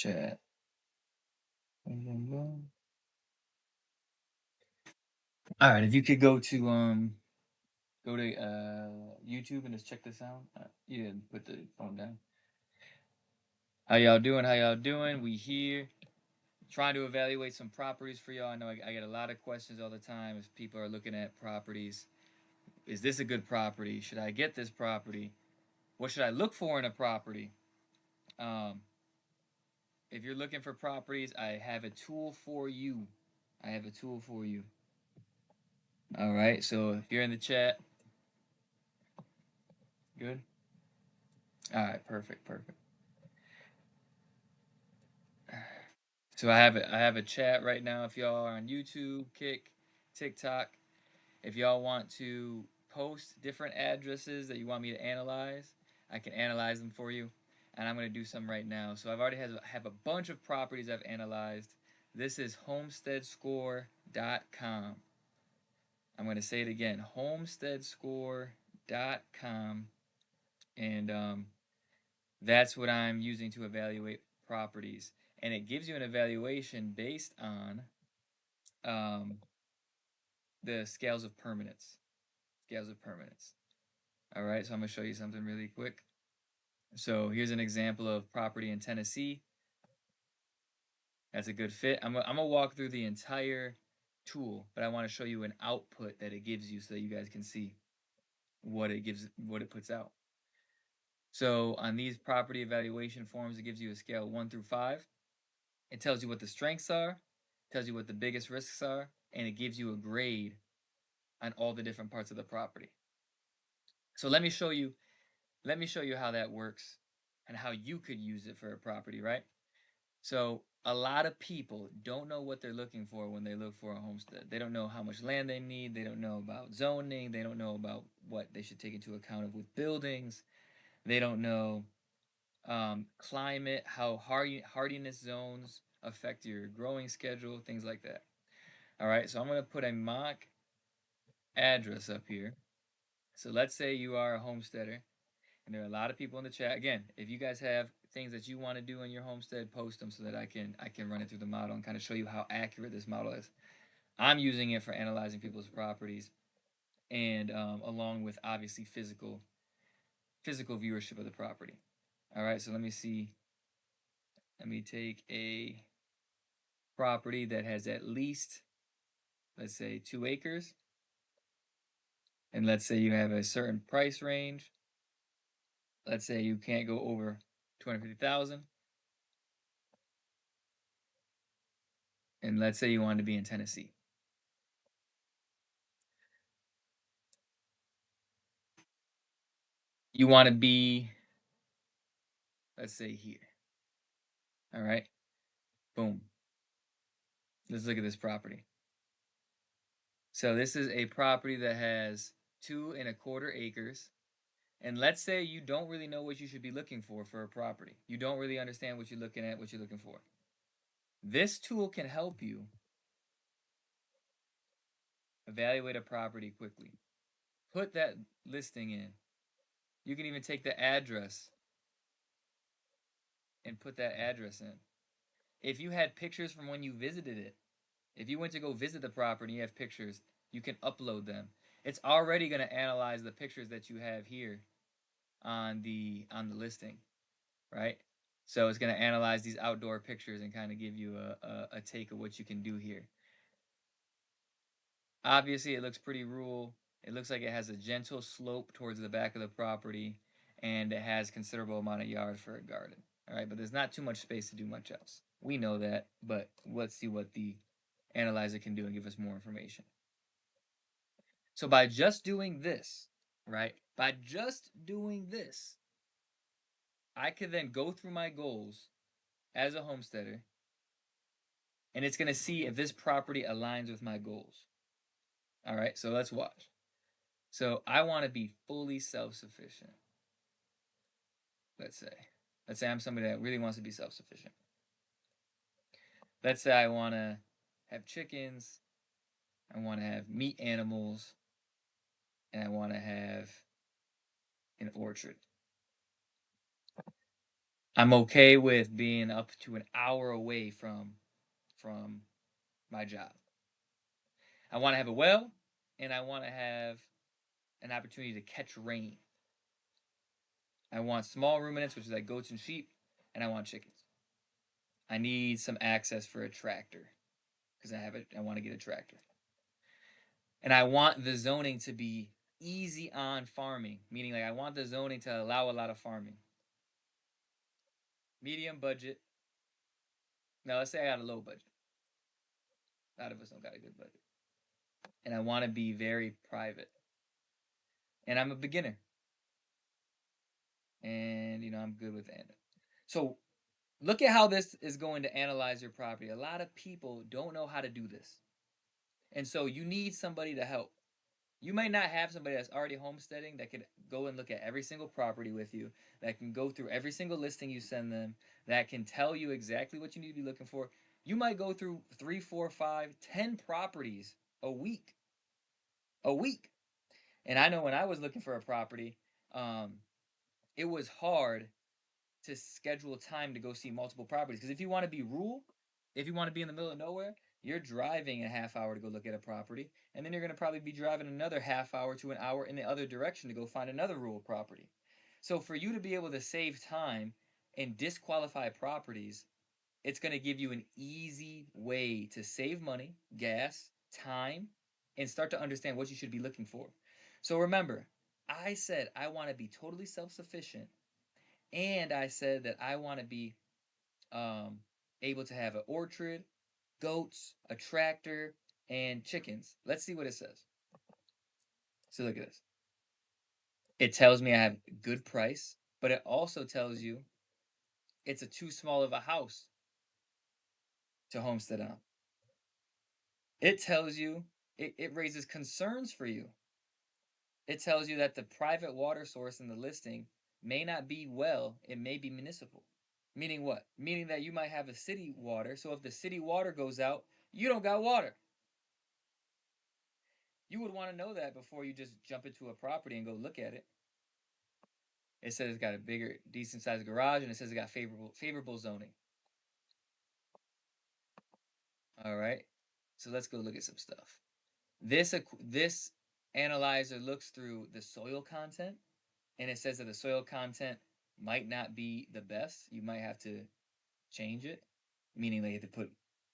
chat. Boom, boom, boom. All right, if you could go to YouTube and just check this out. You didn't put the phone down. How y'all doing? How y'all doing? We here trying to evaluate some properties for y'all. I know I get a lot of questions all the time as people are looking at properties. Is this a good property? Should I get this property? What should I look for in a property? Um, if you're looking for properties, I have a tool for you. I have a tool for you. All right, so if you're in the chat, good. All right, perfect, perfect. So I have a chat right now. If y'all are on YouTube, Kick, TikTok, if y'all want to post different addresses that you want me to analyze, I can analyze them for you. And I'm going to do some right now. So I've already have a bunch of properties I've analyzed. This is homesteadscore.com. I'm going to say it again, homesteadscore.com. And that's what I'm using to evaluate properties. And it gives you an evaluation based on um, the scales of permanence. Scales of permanence. All right, so I'm going to show you something really quick. So here's an example of property in Tennessee. That's a good fit. I'm going to walk through the entire tool, but I want to show you an output that it gives you so that you guys can see what it puts out. So on these property evaluation forms, it gives you a scale 1 through 5. It tells you what the strengths are, tells you what the biggest risks are, and it gives you a grade on all the different parts of the property. So let me show you how that works and how you could use it for a property, right? So a lot of people don't know what they're looking for when they look for a homestead. They don't know how much land they need. They don't know about zoning. They don't know about what they should take into account with buildings. They don't know climate, how hardiness zones affect your growing schedule, things like that. All right, so I'm going to put a mock address up here. So let's say you are a homesteader, and there are a lot of people in the chat. Again, if you guys have things that you want to do in your homestead, post them so that I can run it through the model and kind of show you how accurate this model is. I'm using it for analyzing people's properties, and along with obviously physical viewership of the property. All right, so let me see. Let me take a property that has at least, let's say, 2 acres, and let's say you have a certain price range. Let's say you can't go over 250,000, and let's say you want to be in Tennessee. You want to be, let's say, here. All right, boom. Let's look at this property. So this is a property that has 2¼ acres. And let's say you don't really know what you should be looking for a property. You don't really understand what you're looking at, what you're looking for. This tool can help you evaluate a property quickly. Put that listing in. You can even take the address and put that address in. If you had pictures from when you visited it, if you went to go visit the property and you have pictures, you can upload them. It's already going to analyze the pictures that you have here on the listing, right? So it's going to analyze these outdoor pictures and kind of give you a take of what you can do here. Obviously, it looks pretty rural. It looks like it has a gentle slope towards the back of the property, and it has considerable amount of yard for a garden. All right, but there's not too much space to do much else. We know that, but let's see what the analyzer can do and give us more information. So by just doing this, right? By just doing this, I could then go through my goals as a homesteader, and it's going to see if this property aligns with my goals. All right, so let's watch. So I want to be fully self-sufficient. Let's say I'm somebody that really wants to be self-sufficient. Let's say I want to have chickens, I want to have meat animals, and I want to have an orchard. I'm okay with being up to an hour away from my job. I want to have a well, and I want to have an opportunity to catch rain. I want small ruminants, which is like goats and sheep, and I want chickens. I need some access for a tractor because I want to get a tractor. And I want the zoning to be easy on farming, meaning like I want the zoning to allow a lot of farming. Medium budget. Now let's say I got a low budget. A lot of us don't got a good budget. And I want to be very private. And I'm a beginner. And I'm good with that. So look at how this is going to analyze your property. A lot of people don't know how to do this. And so you need somebody to help. You might not have somebody that's already homesteading that can go and look at every single property with you, that can go through every single listing you send them, that can tell you exactly what you need to be looking for. You might go through 3, 4, 5, 10 properties a week. A week. And I know when I was looking for a property, um, it was hard to schedule time to go see multiple properties. Because if you want to be rural, if you want to be in the middle of nowhere, you're driving a half hour to go look at a property, and then you're going to probably be driving another half hour to an hour in the other direction to go find another rural property. So for you to be able to save time and disqualify properties, it's going to give you an easy way to save money, gas, time, and start to understand what you should be looking for. So remember, I said I want to be totally self sufficient, and I said that I want to be um, able to have an orchard, goats, a tractor, and chickens. Let's see what it says. So look at this. It tells me I have good price, but it also tells you it's a too small of a house to homestead on. It tells you it raises concerns for you. It tells you that the private water source in the listing may not be well, it may be municipal. Meaning what? Meaning that you might have a city water, so if the city water goes out, you don't got water. You would want to know that before you just jump into a property and go look at it. It says it's got a bigger, decent sized garage, and it says it got favorable zoning. All right, so let's go look at some stuff. This analyzer looks through the soil content, and it says that the soil content might not be the best. You might have to change it, meaning they have to put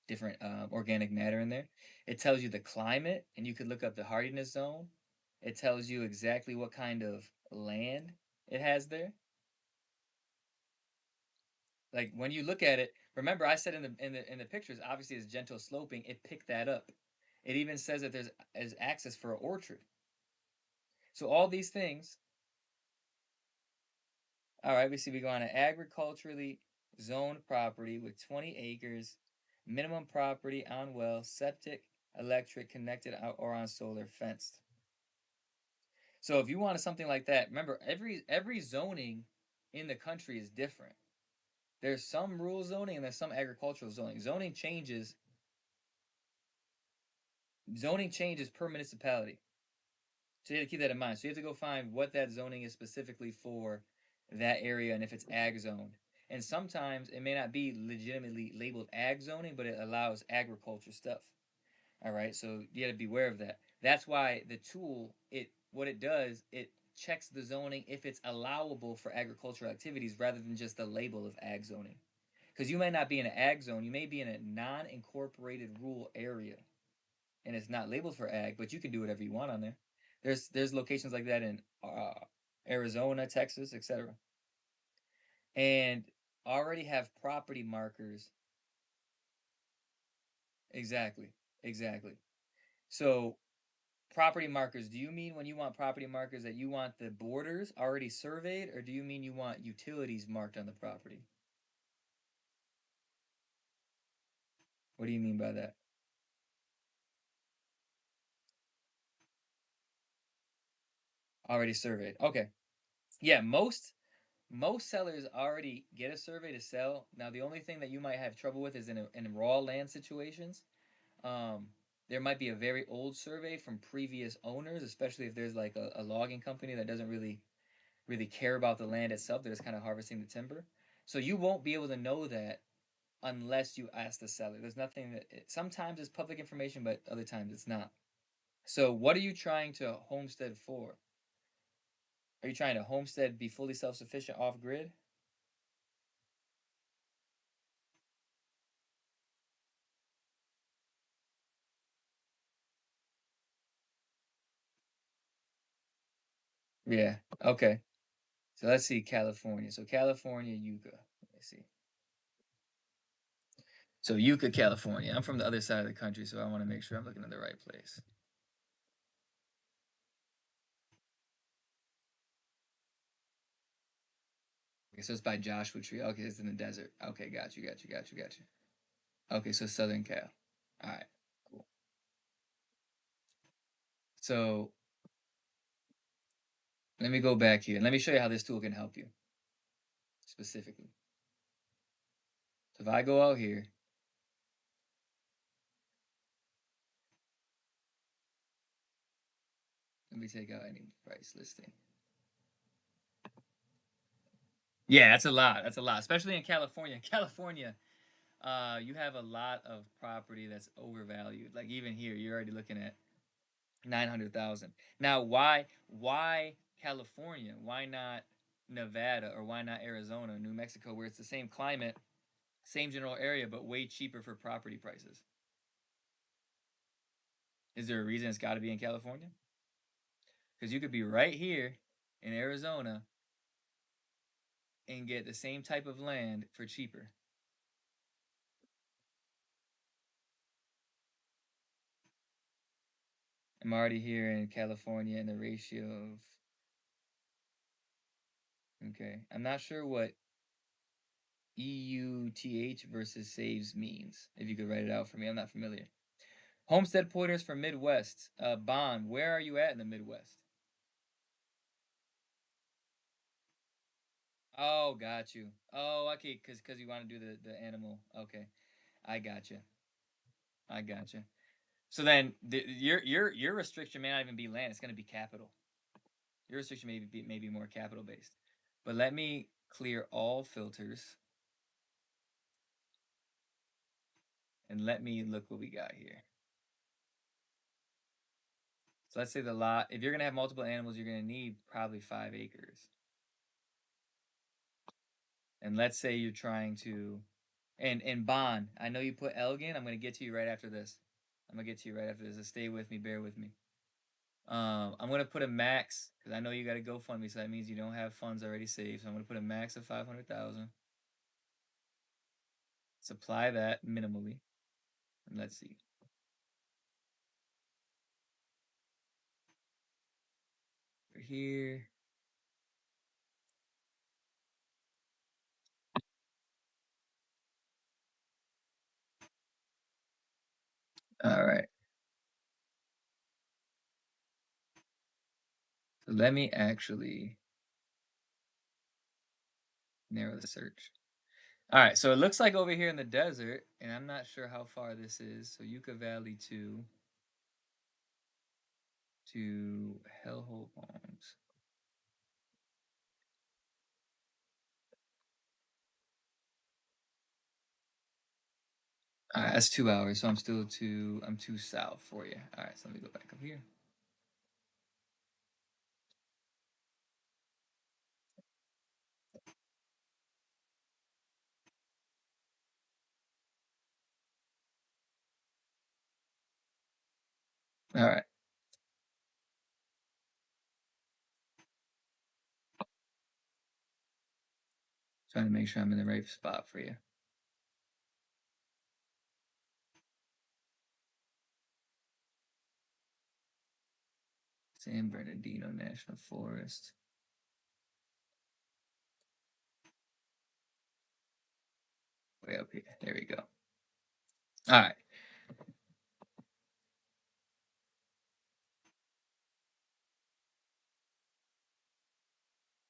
different organic matter in there. It tells you the climate, and you could look up the hardiness zone. It tells you exactly what kind of land it has there. Like when you look at it, remember I said in the pictures, obviously it's gentle sloping. It picked that up. It even says that there's access for an orchard. So all these things. All right, we see we go on an agriculturally zoned property with 20 acres, minimum property on well, septic, electric, connected out or on solar, fenced. So if you wanted something like that, remember every zoning in the country is different. There's some rural zoning and there's some agricultural zoning. Zoning changes per municipality. So you have to keep that in mind. So you have to go find what that zoning is specifically for that area and if it's ag zoned. And sometimes it may not be legitimately labeled ag zoning, but it allows agriculture stuff. All right, so you got to be aware of that. That's why the tool, what it does, it checks the zoning if it's allowable for agricultural activities rather than just the label of ag zoning. Because you may not be in an ag zone, you may be in a non-incorporated rural area, and it's not labeled for ag, but you can do whatever you want on there. There's locations like that in Arizona, Texas, etc. And already have property markers. Exactly, exactly. So property markers, do you mean when you want property markers that you want the borders already surveyed, or do you mean you want utilities marked on the property? What do you mean by that? Already surveyed. Okay. Yeah, most sellers already get a survey to sell. Now, the only thing that you might have trouble with is in raw land situations. Um, there might be a very old survey from previous owners, especially if there's like a logging company that doesn't really care about the land itself. They're just kind of harvesting the timber. So you won't be able to know that unless you ask the seller. There's nothing that sometimes it's public information, but other times it's not. So what are you trying to homestead for? Are you trying to homestead, be fully self-sufficient off grid? Yeah. Okay. So let's see California. So California, Yucca. Let me see. So Yucca, California. I'm from the other side of the country, so I want to make sure I'm looking at the right place. Okay, so it's by Joshua Tree. Okay, it's in the desert. Okay, got you. Okay, so Southern Cal. All right, cool. So let me go back here and let me show you how this tool can help you specifically. So if I go out here, let me take out any price listing. Yeah, that's a lot. That's a lot, especially in California. In California, you have a lot of property that's overvalued. Like even here, you're already looking at 900,000. Now, why California? Why not Nevada or why not Arizona, New Mexico, where it's the same climate, same general area, but way cheaper for property prices? Is there a reason it's got to be in California? Because you could be right here in Arizona and get the same type of land for cheaper. I'm already here in California, and the ratio of okay. I'm not sure what EUTH versus saves means. If you could write it out for me, I'm not familiar. Homestead pointers for Midwest. Bond, where are you at in the Midwest? Oh, got you. Oh, okay, cause you want to do the animal. Okay, I got you. I got you. So then your restriction may not even be land. It's gonna be capital. Your restriction may be more capital based. But let me clear all filters and let me look what we got here. So let's say the lot. If you're gonna have multiple animals, you're gonna need probably 5 acres. And let's say you're trying to and bond. I know you put Elgin. I'm gonna get to you right after this. I'm gonna get to you right after this. So stay with me, bear with me. I'm gonna put a max because I know you got to GoFundMe, so that means you don't have funds already saved. So I'm gonna put a max of 500,000. Supply that minimally, and let's see. Over here. All right. So let me actually narrow the search. All right. So it looks like over here in the desert, and I'm not sure how far this is. So Yucca Valley to Hellhole Palms. All right, that's 2 hours, so I'm too south for you. All right, so let me go back up here. All right, trying to make sure I'm in the right spot for you. San Bernardino National Forest. Way up here. There we go. All right.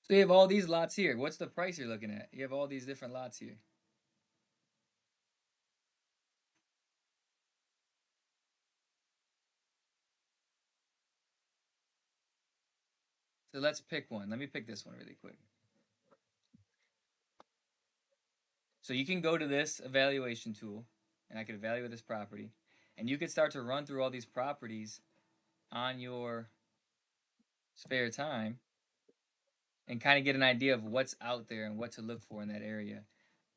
So you have all these lots here. What's the price you're looking at? You have all these different lots here. So let's pick one. Let me pick this one really quick. So you can go to this evaluation tool, and I could evaluate this property, and you could start to run through all these properties on your spare time and kind of get an idea of what's out there and what to look for in that area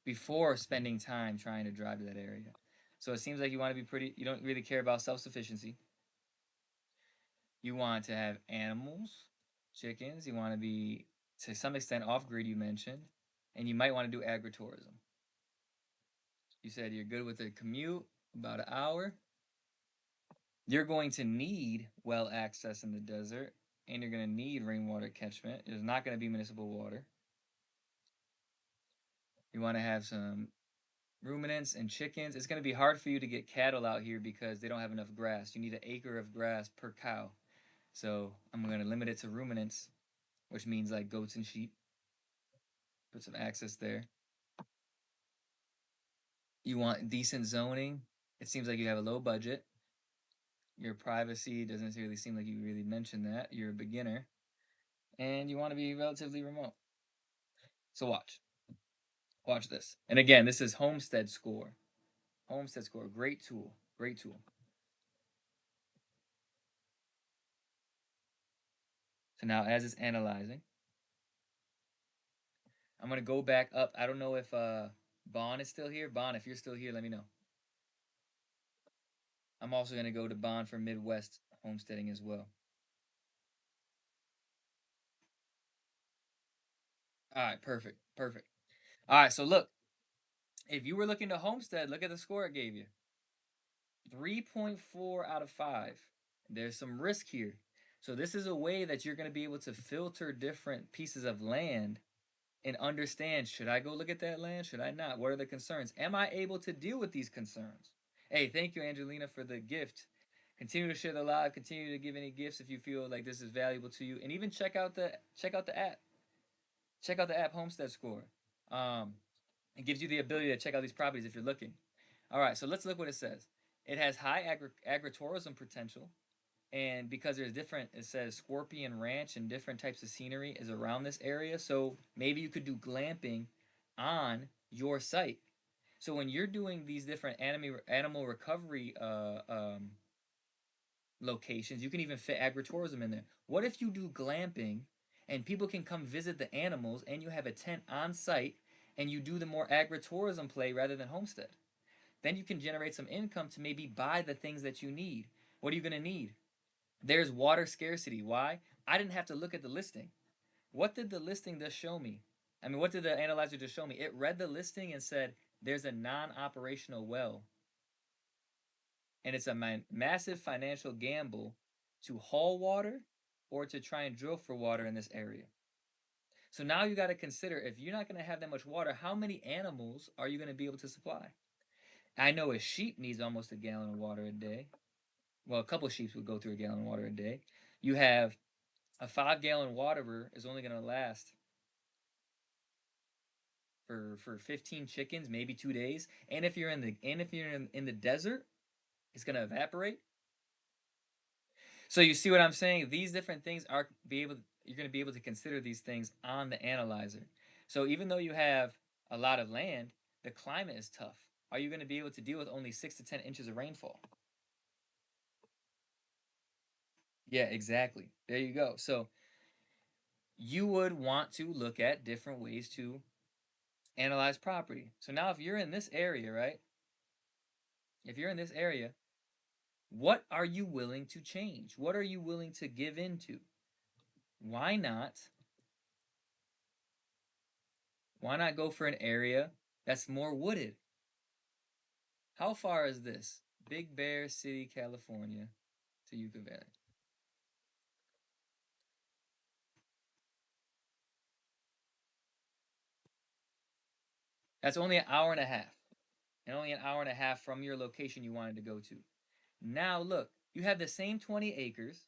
before spending time trying to drive to that area. So it seems like you want to be pretty, you don't really care about self sufficiency. You want to have animals, chickens. You want to be, to some extent, off grid, you mentioned. And you might want to do agritourism. You said you're good with a commute, about an hour. You're going to need well access in the desert, and you're going to need rainwater catchment. There's not going to be municipal water. You want to have some ruminants and chickens. It's going to be hard for you to get cattle out here because they don't have enough grass. You need an acre of grass per cow. So I'm going to limit it to ruminants, which means like goats and sheep. Put some access there. You want decent zoning. It seems like you have a low budget. Your privacy doesn't really seem like you really mentioned that. You're a beginner. And you want to be relatively remote. So watch. Watch this. And again, this is Homestead Score. Homestead Score. Great tool. Great tool. So now as it's analyzing, I'm going to go back up. I don't know if Bond is still here. Bond, if you're still here, let me know. I'm also going to go to Bond for Midwest homesteading as well. All right, perfect. Perfect. All right, so look, if you were looking to homestead, look at the score it gave you. 3.4 out of 5. There's some risk here. So this is a way that you're going to be able to filter different pieces of land and understand, should I go look at that land? Should I not? What are the concerns? Am I able to deal with these concerns? Hey, thank you, Angelina, for the gift. Continue to share the live. Continue to give any gifts if you feel like this is valuable to you, and even check out the app. Check out the app Homestead Score. Um, it gives you the ability to check out these properties if you're looking. All right, so let's look what it says. It has high agritourism potential, and because there's different, it says Scorpion Ranch and different types of scenery is around this area. So maybe you could do glamping on your site. So when you're doing these different animal recovery locations, you can even fit agritourism in there. What if you do glamping and people can come visit the animals and you have a tent on site and you do the more agritourism play rather than homestead? Then you can generate some income to maybe buy the things that you need. What are you going to need? There's water scarcity. Why? I didn't have to look at the listing. What did the listing just show me? I mean, what did the analyzer just show me? It read the listing and said there's a non operational well. And it's a massive financial gamble to haul water or to try and drill for water in this area. So now you got to consider, if you're not going to have that much water, how many animals are you going to be able to supply? I know a sheep needs almost a gallon of water a day. Well, a couple of sheep would go through a gallon of water a day. You have a 5 gallon waterer is only going to last for 15 chickens, maybe 2 days. And if you're in the desert, it's going to evaporate. So you see what I'm saying? These different things are be able you're going to be able to consider these things on the analyzer. So even though you have a lot of land, the climate is tough. Are you going to be able to deal with only 6 to 10 inches of rainfall? Yeah, exactly. There you go. So you would want to look at different ways to analyze property. So now if you're in this area, right? If you're in this area, what are you willing to change? What are you willing to give into? Why not? Why not go for an area that's more wooded? How far is this? Big Bear City, California to Yucca Valley. That's only an hour and a half. And only an hour and a half from your location you wanted to go to. Now look, you have the same 20 acres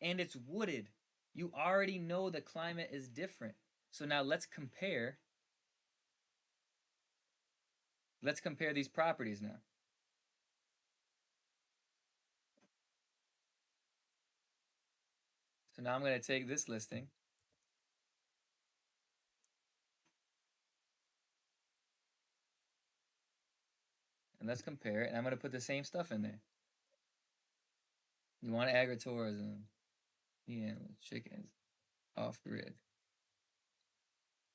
and it's wooded. You already know the climate is different. So now let's compare these properties now. So now I'm going to take this listing. let's compare it, and I'm going to put the same stuff in there. You want agritourism, yeah, chickens, off grid,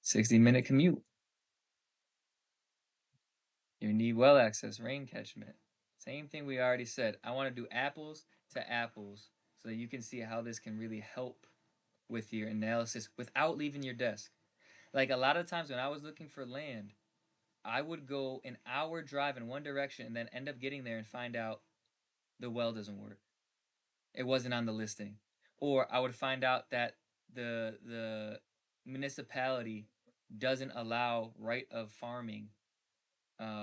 60-minute commute. You need well access, rain catchment. Same thing we already said. I want to do apples to apples so that you can see how this can really help with your analysis without leaving your desk. Like a lot of times when I was looking for land, I would go an hour drive in one direction and then end up getting there and find out the well doesn't work. It wasn't on the listing. Or I would find out that the municipality doesn't allow right of farming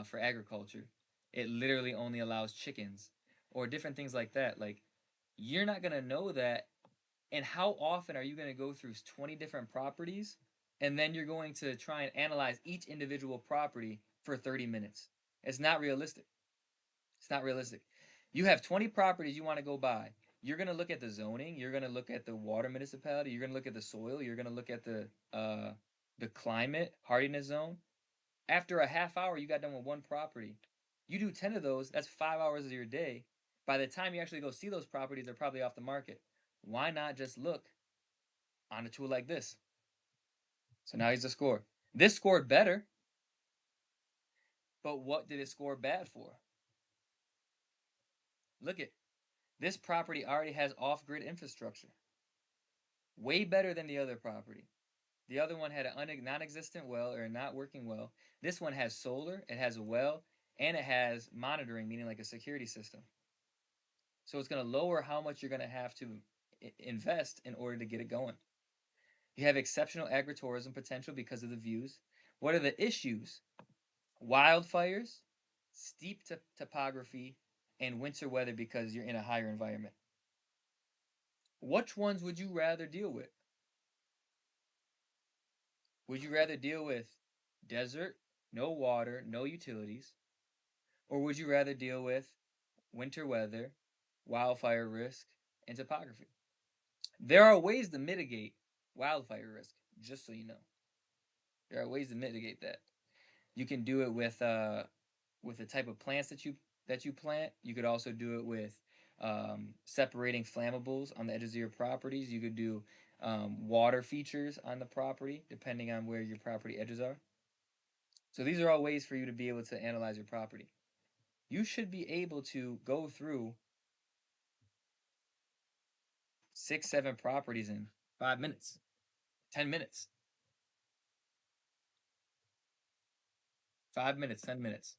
for agriculture. It literally only allows chickens or different things like that. Like you're not gonna know that. And how often are you gonna go through 20 different properties and then you're going to try and analyze each individual property for 30 minutes? It's not realistic. It's not realistic. You have 20 properties you want to go buy. You're going to look at the zoning, you're going to look at the water municipality, you're going to look at the soil, you're going to look at the climate hardiness zone. After a half hour you got done with one property. You do 10 of those, that's 5 hours of your day. By the time you actually go see those properties, they're probably off the market. Why not just look on a tool like this? So now here's the score. This scored better, but what did it score bad for? Look at this property already has off-grid infrastructure. Way better than the other property. The other one had a non-existent well or not working well. This one has solar, it has a well, and it has monitoring, meaning like a security system. So it's going to lower how much you're going to have to invest in order to get it going. You have exceptional agritourism potential because of the views. What are the issues? Wildfires, steep topography, and winter weather because you're in a higher environment. Which ones would you rather deal with? Would you rather deal with desert, no water, no utilities, or would you rather deal with winter weather, wildfire risk, and topography? There are ways to mitigate wildfire risk, just so you know. There are ways to mitigate that. You can do it with the type of plants that you plant. You could also do it with separating flammables on the edges of your properties. You could do water features on the property, depending on where your property edges are. So these are all ways for you to be able to analyze your property. You should be able to go through 6, 7 properties in 5 minutes, 10 minutes, 5 minutes, 10 minutes.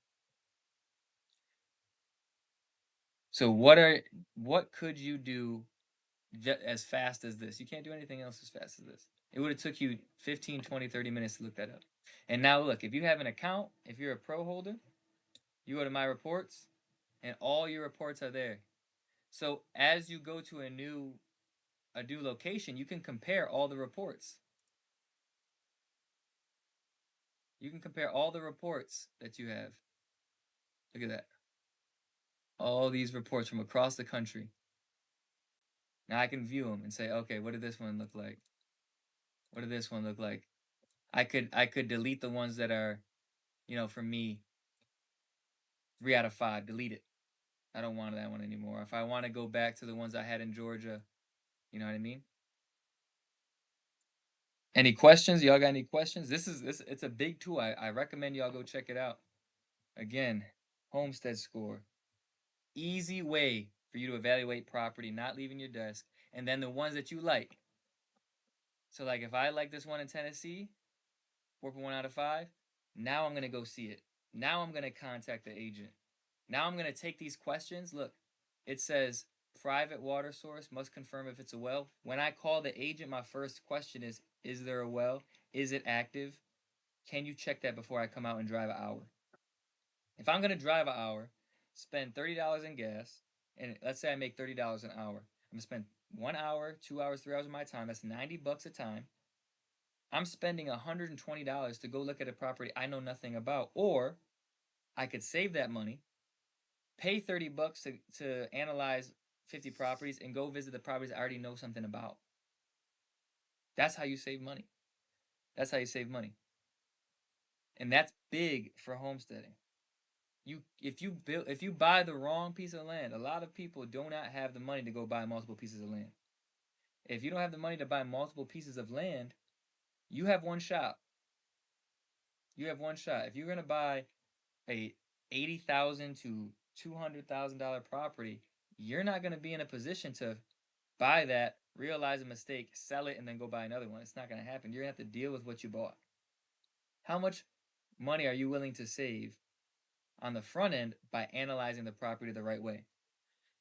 So what could you do as fast as this? You can't do anything else as fast as this. It would have took you 15, 20, 30 minutes to look that up. And now look, if you have an account, if you're a pro holder, you go to my reports and all your reports are there. So as you go to a new location, you can compare all the reports. You can compare all the reports that you have. Look at that. All these reports from across the country. Now I can view them and say, okay, what did this one look like? What did this one look like? I could delete the ones that are, for me, 3 out of 5. Delete it. I don't want that one anymore. If I want to go back to the ones I had in Georgia, you know what I mean? Any questions? Y'all got any questions? This it's a big tool. I recommend y'all go check it out. Again, Homestead score. Easy way for you to evaluate property, not leaving your desk, and then the ones that you like. So like if I like this one in Tennessee, 4.1 out of 5, now I'm gonna go see it. Now I'm gonna contact the agent. Now I'm gonna take these questions. Look, it says private water source must confirm if it's a well. When I call the agent, my first question is there a well? Is it active? Can you check that before I come out and drive an hour? If I'm gonna drive an hour, spend $30 in gas, and let's say I make $30 an hour, I'm gonna spend 1 hour, 2 hours, 3 hours of my time. That's $90 a time. I'm spending $120 to go look at a property I know nothing about, or I could save that money, pay $30 to analyze 50 properties, and go visit the properties I already know something about. That's how you save money. That's how you save money. And that's big for homesteading. If you buy the wrong piece of land, a lot of people do not have the money to go buy multiple pieces of land. If you don't have the money to buy multiple pieces of land, you have one shot. You have one shot. If you're gonna buy a $80,000 to $200,000 property, you're not gonna be in a position to buy that, realize a mistake, sell it, and then go buy another one. It's not gonna happen. You're gonna have to deal with what you bought. How much money are you willing to save on the front end by analyzing the property the right way?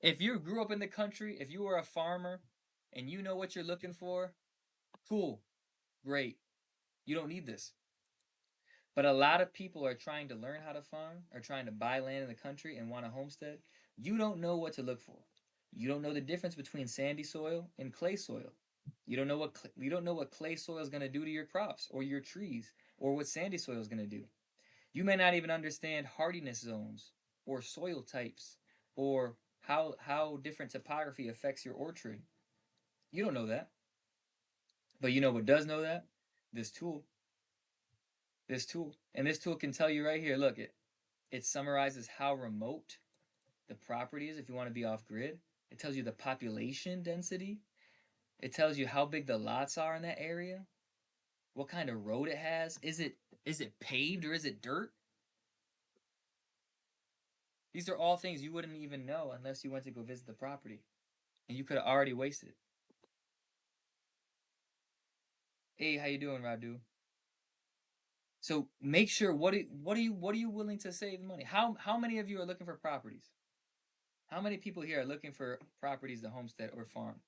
If you grew up in the country, if you were a farmer and you know what you're looking for, cool, great. You don't need this. But a lot of people are trying to learn how to farm or trying to buy land in the country and want a homestead. You don't know what to look for. You don't know the difference between sandy soil and clay soil. You don't know what clay soil is going to do to your crops or your trees or what sandy soil is going to do. You may not even understand hardiness zones or soil types or how different topography affects your orchard. You don't know that. But you know what does know that? This tool. This tool. And this tool can tell you right here, look, it summarizes how remote the property is if you want to be off grid. It tells you the population density. It tells you how big the lots are in that area, what kind of road it has. Is it paved or is it dirt? These are all things you wouldn't even know unless you went to go visit the property. And you could have already wasted. Hey, how you doing, Radu? So make sure what are you willing to save money? How many of you are looking for properties? How many people here are looking for properties to homestead or farm?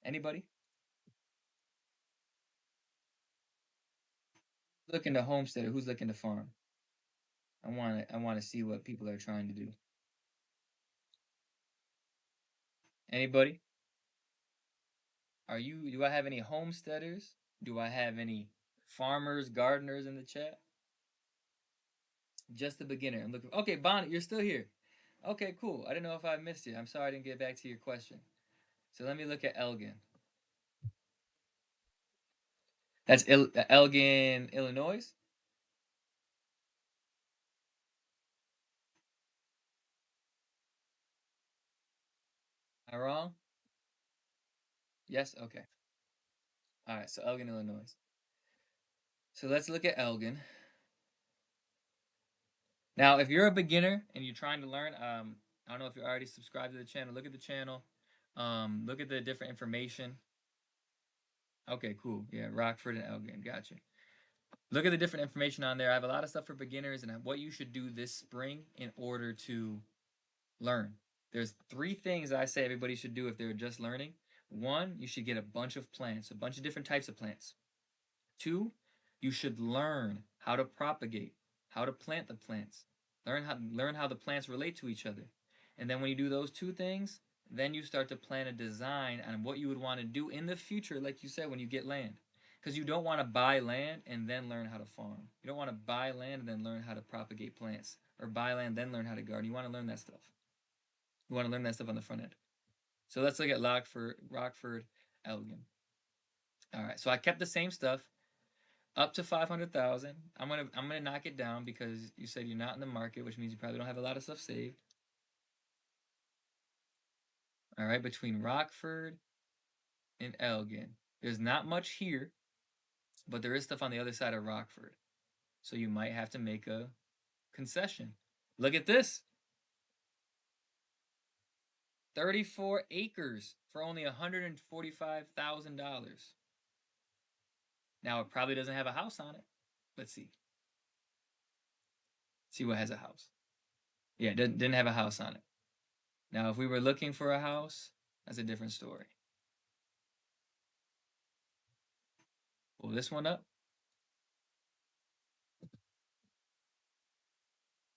Anybody? Looking to homestead or who's looking to farm? I wanna see what people are trying to do. Anybody? Do I have any homesteaders? Do I have any farmers, gardeners in the chat? Just a beginner. I'm looking. Okay, Bonnie, you're still here. Okay, cool. I didn't know if I missed you. I'm sorry I didn't get back to your question. So let me look at Elgin. That's Elgin, Illinois. Am I wrong? Yes. Okay. All right. So Elgin, Illinois. So let's look at Elgin. Now, if you're a beginner and you're trying to learn, I don't know if you're already subscribed to the channel. Look at the channel. Look at the different information. Okay, cool. Yeah, Rockford and Elgin. Gotcha. Look at the different information on there. I have a lot of stuff for beginners and what you should do this spring in order to learn. There's three things I say everybody should do if they're just learning. One, you should get a bunch of plants, a bunch of different types of plants. Two, you should learn how to propagate, how to plant the plants, learn how the plants relate to each other. And then when you do those two things, then you start to plan a design on what you would want to do in the future, like you said, when you get land. Because you don't want to buy land and then learn how to farm. You don't want to buy land and then learn how to propagate plants. Or buy land, then learn how to garden. You want to learn that stuff. You want to learn that stuff on the front end. So let's look at Rockford, Elgin. All right, so I kept the same stuff up to 500,000. I'm gonna knock it down because you said you're not in the market, which means you probably don't have a lot of stuff saved. All right, between Rockford and Elgin, there's not much here, but there is stuff on the other side of Rockford, so you might have to make a concession. Look at this, 34 acres for only $145,000. Now it probably doesn't have a house on it. Let's see. See what has a house. Yeah, it didn't have a house on it. Now, if we were looking for a house, that's a different story. Pull this one up.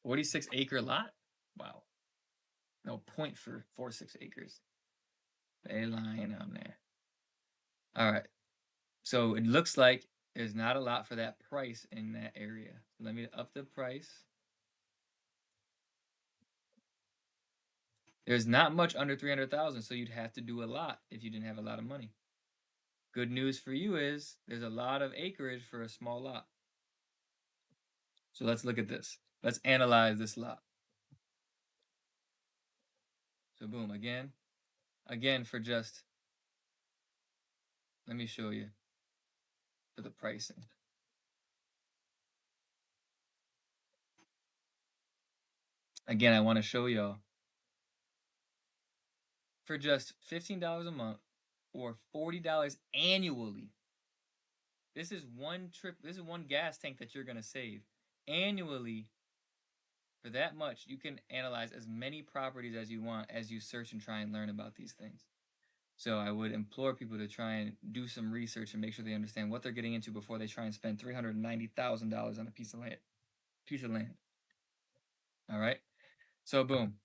46-acre lot? Wow. No point for 46 acres. They lying on there. All right. So it looks like there's not a lot for that price in that area. Let me up the price. There's not much under 300,000, so you'd have to do a lot if you didn't have a lot of money. Good news for you is there's a lot of acreage for a small lot. So let's look at this. Let's analyze this lot. So boom, again for just, let me show you for the pricing. Again, I want to show y'all for just $15 a month or $40 annually. This is one trip, this is one gas tank that you're going to save. Annually, for that much, you can analyze as many properties as you want as you search and try and learn about these things. So I would implore people to try and do some research and make sure they understand what they're getting into before they try and spend $390,000 on a piece of land. All right. So boom,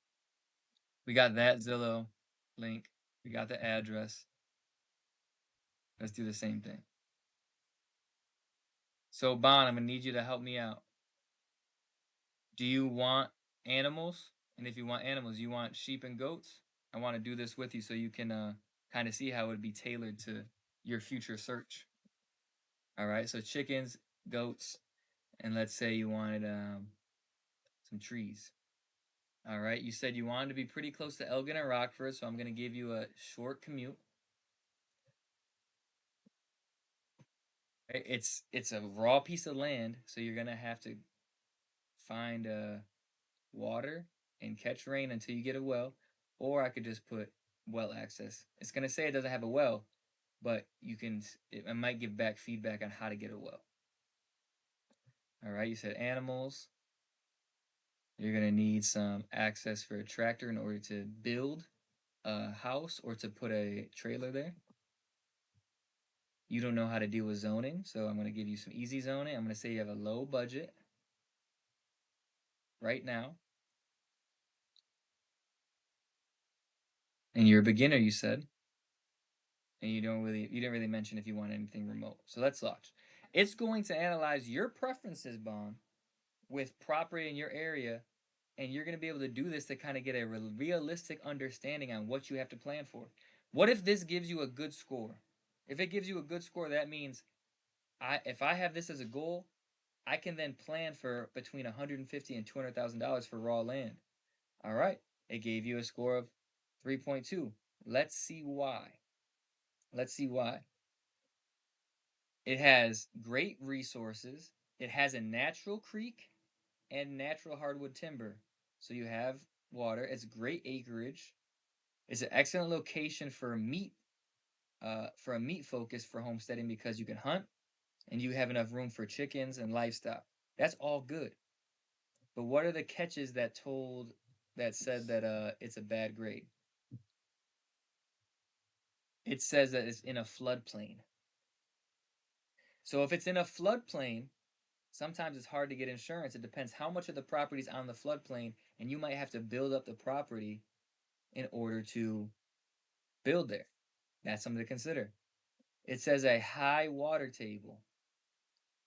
we got that Zillow link. We got the address. Let's do the same thing. So Bon, I'm gonna need you to help me out. Do you want animals? And if you want animals, you want sheep and goats? I want to do this with you so you can kind of see how it would be tailored to your future search. All right, so chickens, goats, and let's say you wanted some trees. All right, you said you wanted to be pretty close to Elgin and Rockford, so I'm going to give you a short commute. It's a raw piece of land, so you're going to have to find water and catch rain until you get a well, or I could just put well access. It's going to say it doesn't have a well, but it might give back feedback on how to get a well. All right, you said animals. You're going to need some access for a tractor in order to build a house or to put a trailer there. You don't know how to deal with zoning, so I'm going to give you some easy zoning. I'm going to say you have a low budget right now, and you're a beginner, you said, and you didn't really mention if you want anything remote. So let's watch. It's going to analyze your preferences, Bon, with property in your area, and you're going to be able to do this to kind of get a realistic understanding on what you have to plan for. What if this gives you a good score? If it gives you a good score, that means if I have this as a goal, I can then plan for between $150,000 and $200,000 for raw land. All right, it gave you a score of 3.2. Let's see why. Let's see why. It has great resources. It has a natural creek and natural hardwood timber. So you have water. It's great acreage. It's an excellent location for a meat focus for homesteading because you can hunt and you have enough room for chickens and livestock. That's all good. But what are the catches that said that it's a bad grade? It says that it's in a floodplain. So if it's in a floodplain, sometimes it's hard to get insurance. It depends how much of the property's on the floodplain, and you might have to build up the property in order to build there. That's something to consider. It says a high water table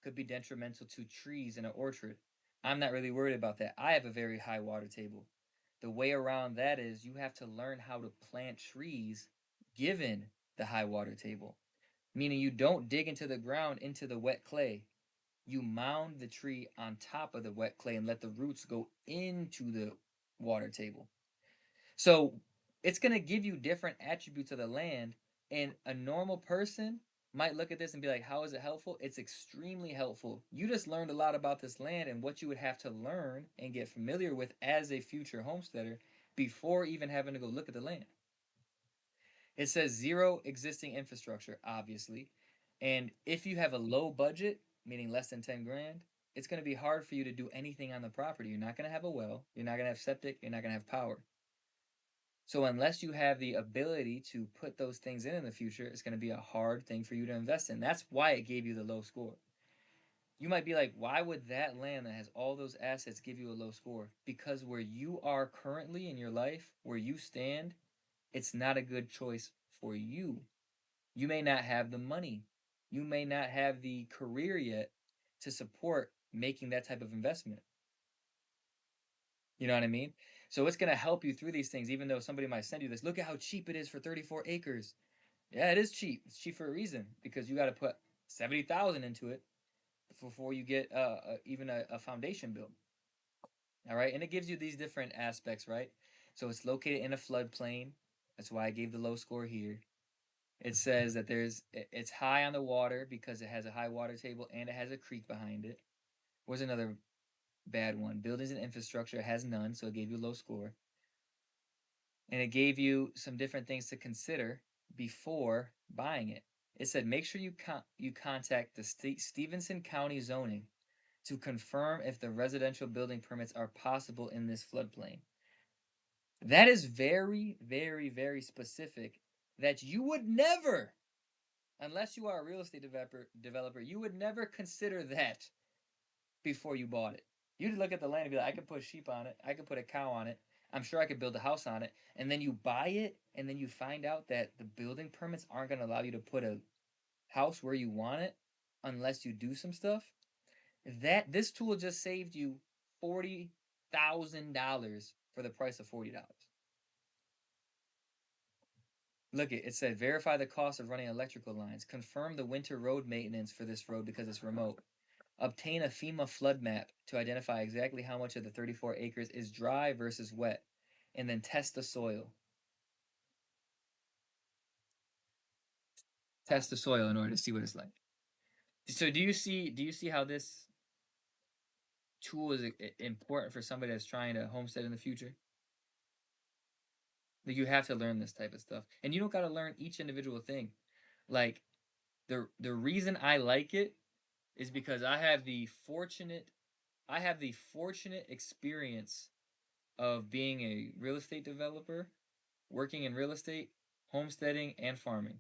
could be detrimental to trees in an orchard. I'm not really worried about that. I have a very high water table. The way around that is you have to learn how to plant trees given the high water table, meaning you don't dig into the ground into the wet clay. You mound the tree on top of the wet clay and let the roots go into the water table. So it's going to give you different attributes of the land. And a normal person might look at this and be like, how is it helpful? It's extremely helpful. You just learned a lot about this land and what you would have to learn and get familiar with as a future homesteader before even having to go look at the land. It says zero existing infrastructure, obviously. And if you have a low budget, meaning less than 10 grand, it's going to be hard for you to do anything on the property. You're not going to have a well, you're not going to have septic, you're not going to have power. So unless you have the ability to put those things in the future, it's going to be a hard thing for you to invest in. That's why it gave you the low score. You might be like, why would that land that has all those assets give you a low score? Because where you are currently in your life, where you stand, it's not a good choice for you. You may not have the money. You may not have the career yet to support making that type of investment. You know what I mean? So it's going to help you through these things, even though somebody might send you this. Look at how cheap it is for 34 acres. Yeah, it is cheap. It's cheap for a reason because you got to put 70,000 into it before you get even a foundation built. All right, and it gives you these different aspects, right? So it's located in a floodplain. That's why I gave the low score here. It says that it's high on the water because it has a high water table and it has a creek behind it. Was another bad one. Buildings and infrastructure has none, so it gave you a low score. And it gave you some different things to consider before buying it. It said make sure you contact the Stevenson County zoning to confirm if the residential building permits are possible in this floodplain. That is very, very, very specific that you would never, unless you are a real estate developer, you would never consider that before you bought it. You'd look at the land and be like, I could put sheep on it, I could put a cow on it, I'm sure I could build a house on it, and then you buy it, and then you find out that the building permits aren't going to allow you to put a house where you want it unless you do some stuff. That this tool just saved you $40,000 for the price of $40. Look, it said verify the cost of running electrical lines. Confirm the winter road maintenance for this road because it's remote. Obtain a FEMA flood map to identify exactly how much of the 34 acres is dry versus wet, and then test the soil. Test the soil in order to see what it's like. So do you see how this tool is important for somebody that's trying to homestead in the future? Like you have to learn this type of stuff, and you don't got to learn each individual thing. Like the reason I like it is because I have the fortunate experience of being a real estate developer, working in real estate, homesteading, and farming.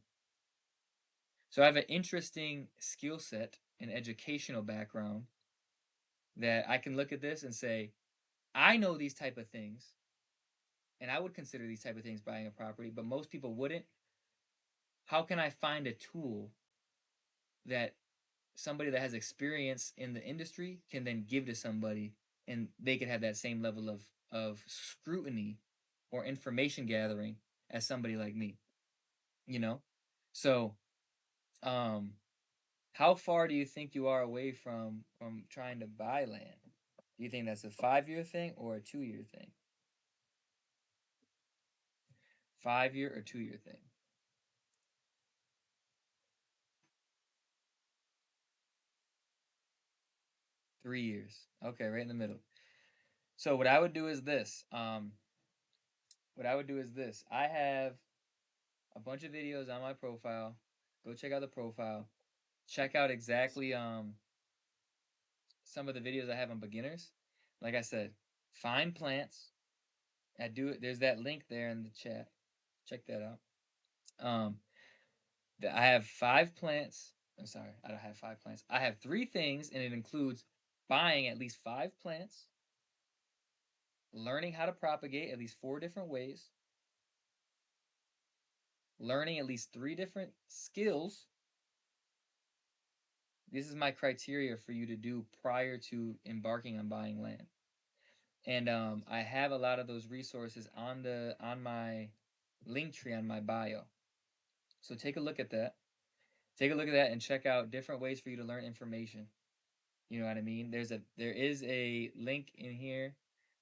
So I have an interesting skill set and educational background that I can look at this and say, I know these type of things, and I would consider these type of things buying a property, but most people wouldn't. How can I find a tool that somebody that has experience in the industry can then give to somebody and they could have that same level of scrutiny or information gathering as somebody like me, you know? So, um how far do you think you are away from trying to buy land? Do you think that's a 5-year thing or a 2-year thing? 5-year or 2-year thing? 3 years. Okay, right in the middle. So what I would do is this. I have a bunch of videos on my profile. Go check out the profile. Check out exactly some of the videos I have on beginners. Like I said, find plants. I do it. There's that link there in the chat. Check that out. Um, I have 5 plants. I'm sorry, I don't have 5 plants. I have 3 things, and it includes buying at least 5 plants, learning how to propagate at least 4 different ways, learning at least 3 different skills. This is my criteria for you to do prior to embarking on buying land. And I have a lot of those resources on my link tree on my bio. So take a look at that. Take a look at that and check out different ways for you to learn information. You know what I mean? There is a link in here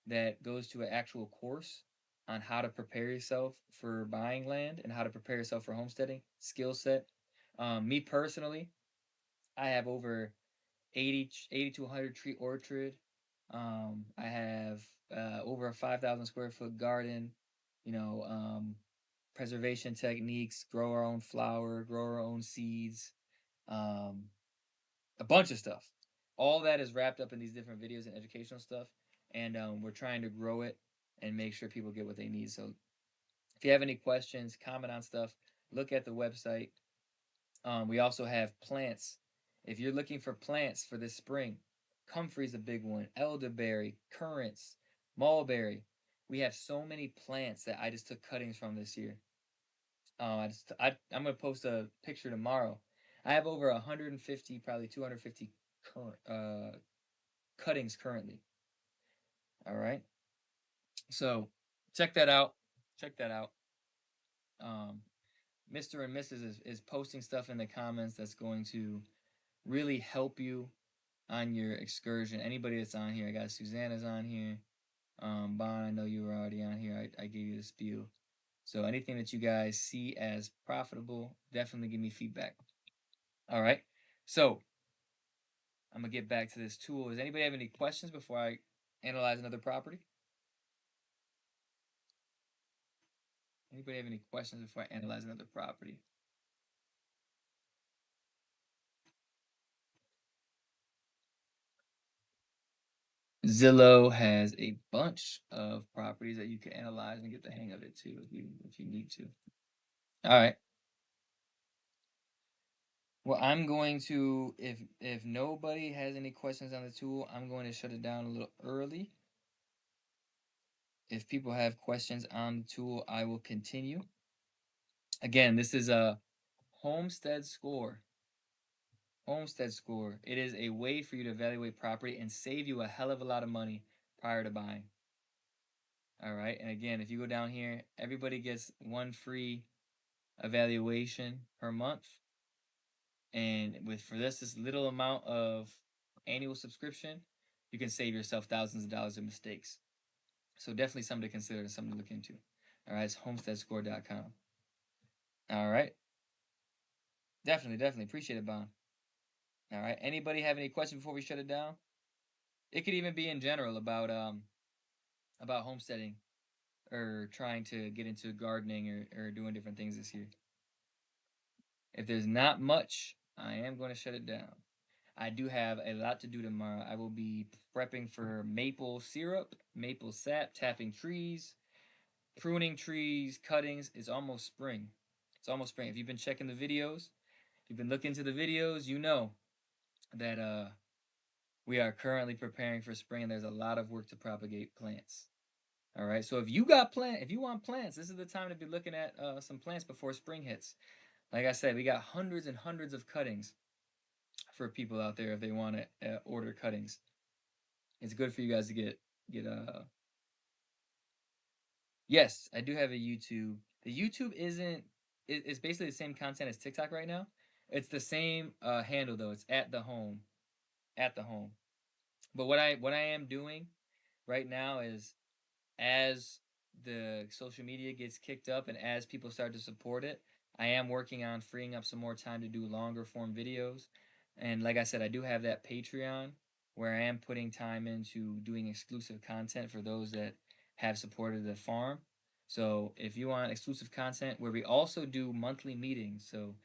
that goes to an actual course on how to prepare yourself for buying land and how to prepare yourself for homesteading skill set. Me personally, I have over 80 to 100 tree orchard. I have over a 5,000 square foot garden. You know, preservation techniques, grow our own flour, grow our own seeds, um, a bunch of stuff. All that is wrapped up in these different videos and educational stuff, and we're trying to grow it and make sure people get what they need. So if you have any questions, comment on stuff, look at the website. We also have plants. If you're looking for plants for this spring, comfrey's a big one, elderberry, currants, mulberry. We have so many plants that I just took cuttings from this year. I'm gonna post a picture tomorrow. I have over 150, probably 250 cuttings currently. All right, so check that out. Check that out. Um, Mr. and Mrs. is posting stuff in the comments that's going to really help you on your excursion. Anybody that's on here, I got Susanna's on here. Bon, I know you were already on here. I gave you the spiel. So anything that you guys see as profitable, definitely give me feedback. All right. So I'm gonna get back to this tool. Does anybody have any questions before I analyze another property? Anybody have any questions before I analyze another property? Zillow has a bunch of properties that you can analyze and get the hang of it too if you need to. All right. Well, I'm going to if nobody has any questions on the tool, I'm going to shut it down a little early. If people have questions on the tool, I will continue. Again, this is a Homestead score. Homestead score. It is a way for you to evaluate property and save you a hell of a lot of money prior to buying. All right. And again, if you go down here, everybody gets one free evaluation per month. And with for this little amount of annual subscription, you can save yourself thousands of dollars in mistakes. So definitely something to consider and something to look into. All right, it's homesteadscore.com. All right. Definitely appreciate it, Bon. All right. Anybody have any questions before we shut it down? It could even be in general about homesteading or trying to get into gardening or doing different things this year. If there's not much, I am going to shut it down. I do have a lot to do tomorrow. I will be prepping for maple syrup, maple sap, tapping trees, pruning trees, cuttings. It's almost spring. It's almost spring. If you've been checking the videos, if you've been looking into the videos, you know that we are currently preparing for spring and there's a lot of work to propagate plants. All right. So if you want plants, this is the time to be looking at some plants before spring hits. Like I said, we got hundreds and hundreds of cuttings for people out there if they want to order cuttings. It's good for you guys to get. Yes, I do have a YouTube. The YouTube isn't. It's basically the same content as TikTok right now. It's the same handle though. It's at the home. But what I am doing right now is as the social media gets kicked up and as people start to support it, I am working on freeing up some more time to do longer form videos. And like I said, I do have that Patreon where I am putting time into doing exclusive content for those that have supported the farm. So if you want exclusive content where we also do monthly meetings, so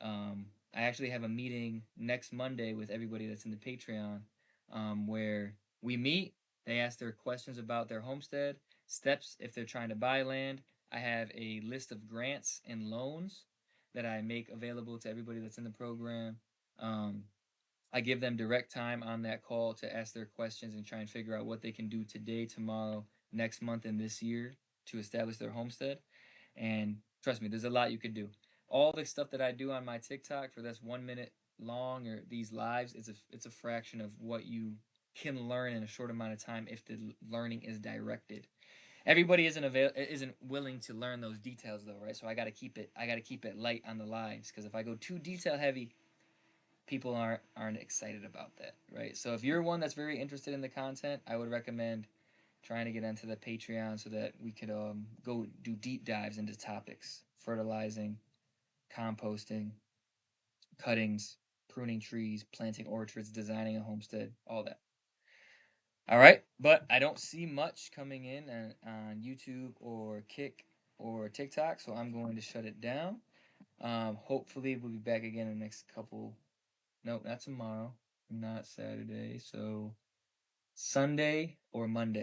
I actually have a meeting next Monday with everybody that's in the Patreon where we meet. They ask their questions about their homestead, steps if they're trying to buy land. I have a list of grants and loans that I make available to everybody that's in the program. Um, I give them direct time on that call to ask their questions and try and figure out what they can do today, tomorrow, next month, and this year to establish their homestead. And trust me, there's a lot you could do. All the stuff that I do on my TikTok for that's 1 minute long or these lives, it's a fraction of what you can learn in a short amount of time if the learning is directed. Everybody isn't willing to learn those details though, right? So I got to keep it light on the lives because if I go too detail heavy, people aren't excited about that, right? So if you're one that's very interested in the content, I would recommend trying to get onto the Patreon so that we could go do deep dives into topics: fertilizing, composting, cuttings, pruning trees, planting orchards, designing a homestead, all that. All right, but I don't see much coming in on YouTube or Kick or TikTok, so I'm going to shut it down. Hopefully, we'll be back again in the next couple. No, not tomorrow, not Saturday. So Sunday or Monday.